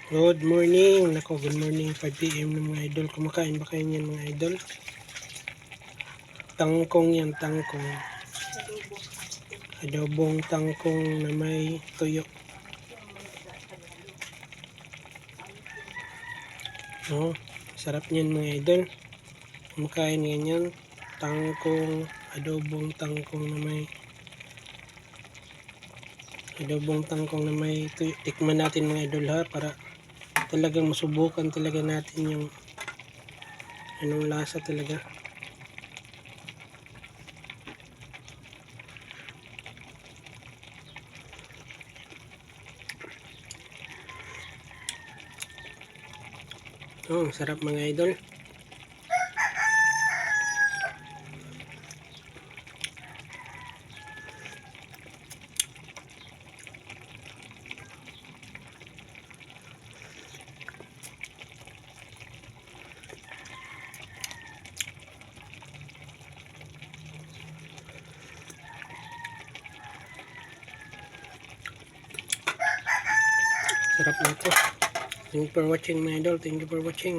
Good morning. Nako, good morning. 5 PM ng mga idol. Kumakain ba kayo niyan mga idol? Tangkong yan, tangkong. Adobong tangkong na may tuyo. Oh, sarap niyan mga idol. Kumakain ganyan. Tangkong, adobong tangkong na may tuyo. Tikman natin mga idol ha, para talagang masubukan talaga natin yung anong lasa talaga. Oh, sarap mga idol. Sarap nito. Thank you for watching mga idol. Thank you for watching.